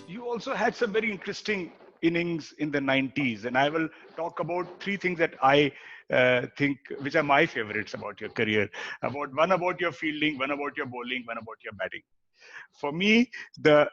You also had some very interesting innings in the 90s, and I will talk about three things that I think which are my favorites about your career. About one about your fielding, one about your bowling, one about your batting. For me, the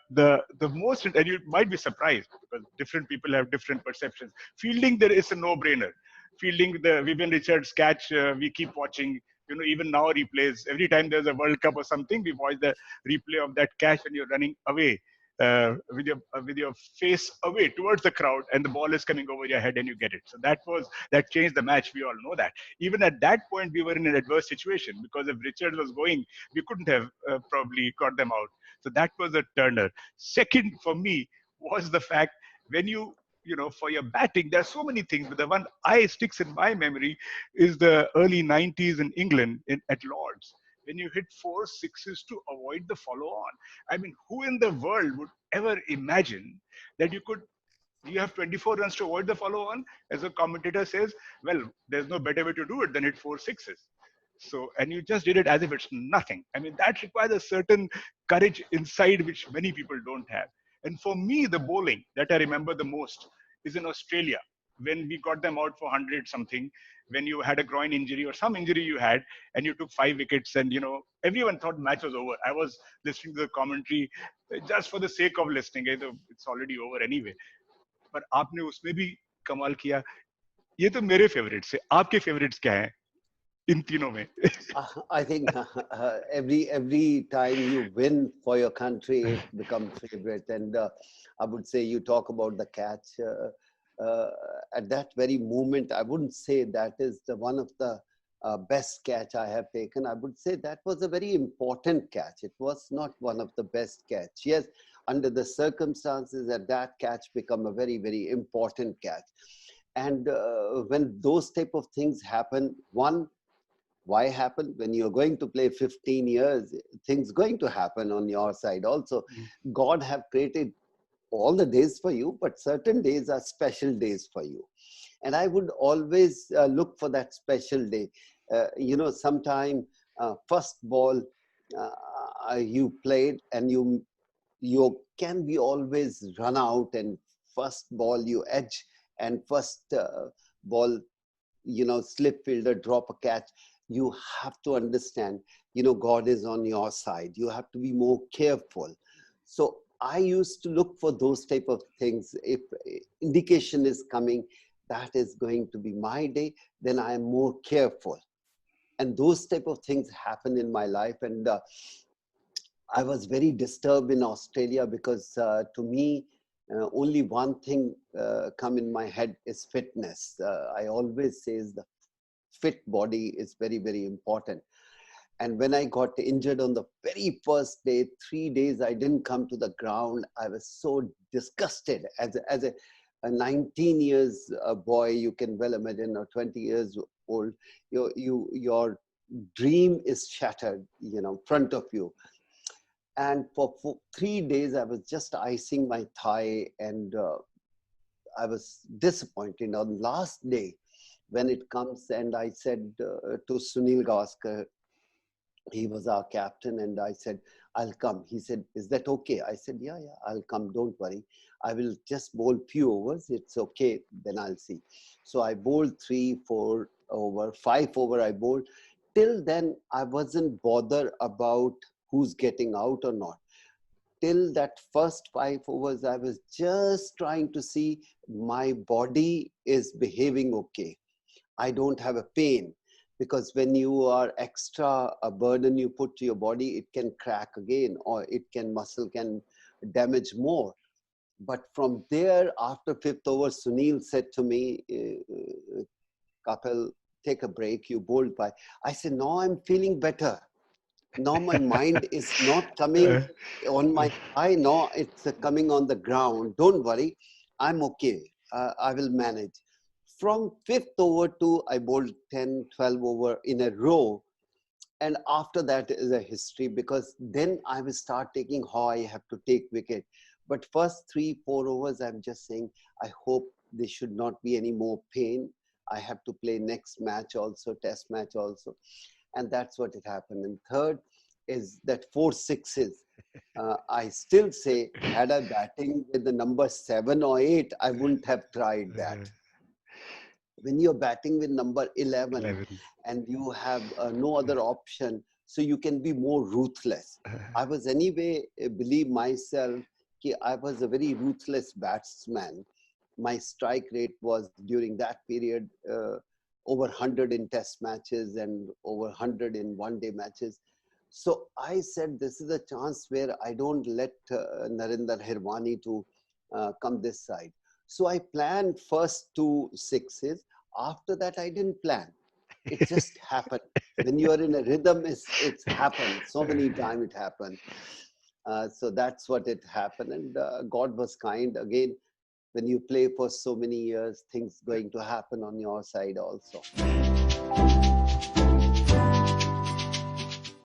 most, and you might be surprised because different people have different perceptions. Fielding, there is a no-brainer. Fielding the Vivian Richards catch, we keep watching. Even now replays. Every time there's a World Cup or something, we watch the replay of that catch when you're running away with your face away towards the crowd, and the ball is coming over your head, and you get it. So that changed the match. We all know that. Even at that point, we were in an adverse situation because if Richards was going, we couldn't have probably got them out. So that was a turner. Second for me was the fact when for your batting, there are so many things, but the one I sticks in my memory is the early 90s in England at Lords when you hit four sixes to avoid the follow on. I mean, who in the world would ever imagine that you have 24 runs to avoid the follow on? As a commentator says, well, there's no better way to do it than hit four sixes. So, and you just did it as if it's nothing. I mean, that requires a certain courage inside which many people don't have. And for me, the bowling that I remember the most is in Australia when we got them out for 100 something, when you had a groin injury or some injury you had, and you took 5 wickets, and everyone thought match was over. I was listening to the commentary just for the sake of listening. It's already over anyway. पर आपने उसमें भी कमाल किया. ये तो मेरे favourites है. आपके फेवरेट्स क्या हैं इन तीनों में? I think every time you win for your country, it becomes favorite. And I would say you talk about the catch. At that very moment, I wouldn't say that is one of the best catch I have taken. I would say that was a very important catch. It was not one of the best catch. Yes, under the circumstances, that catch become a very, very important catch. And when those type of things happen, why happen? When you're going to play 15 years, things going to happen on your side also. God have created all the days for you, but certain days are special days for you. And I would always look for that special day. Sometime first ball you played, and you can be always run out, and first ball you edge, and first ball, slip fielder drop a catch. You have to understand, God is on your side. You have to be more careful. So I used to look for those type of things. If indication is coming, that is going to be my day, then I am more careful. And those type of things happen in my life. And I was very disturbed in Australia because to me, only one thing come in my head is fitness. I always say the fit body is very, very important. And when I got injured on the very first day, 3 days I didn't come to the ground. I was so disgusted. As a 19 years boy, you can well imagine, or 20 years old, your dream is shattered, front of you. And for 3 days, I was just icing my thigh, and I was disappointed. On last day, when it comes, and I said to Sunil Gavaskar, he was our captain, and I said, I'll come. He said, is that okay? I said, yeah, I'll come. Don't worry. I will just bowl few overs. It's okay. Then I'll see. So I bowled 3, 4 over, 5 over I bowled. Till then, I wasn't bothered about who's getting out or not. Till that first 5 overs, I was just trying to see my body is behaving okay. I don't have a pain, because when you are extra a burden you put to your body, it can crack again, or muscle can damage more. But from there, after 5th over, Sunil said to me, Kapil, take a break, you bowled by. I said, no, I'm feeling better. Now my mind is not coming on my eye, no, it's coming on the ground. Don't worry, I'm okay. I will manage. From 5th over to, I bowled 10, 12 over in a row. And after that is a history, because then I will start taking how I have to take wicket. But first 3, 4 overs, I'm just saying, I hope there should not be any more pain. I have to play next match also, test match also. And that's what it happened. And third, is that 4 6s. I still say, had I batting with the number 7 or 8, I wouldn't have tried that. Uh, When you're batting with number 11 11. and you have no other option, so you can be more ruthless. I was anyway, believe myself, I was a very ruthless batsman. My strike rate was during that period over 100 in test matches and over 100 in one-day matches. So I said, this is a chance where I don't let Narendra Hirwani to come this side. So I planned first 2 6s. After that, I didn't plan. It just happened. When you are in a rhythm, it's happened. So many times it happened. So that's what it happened. And God was kind. Again, when you play for so many years, things going to happen on your side also.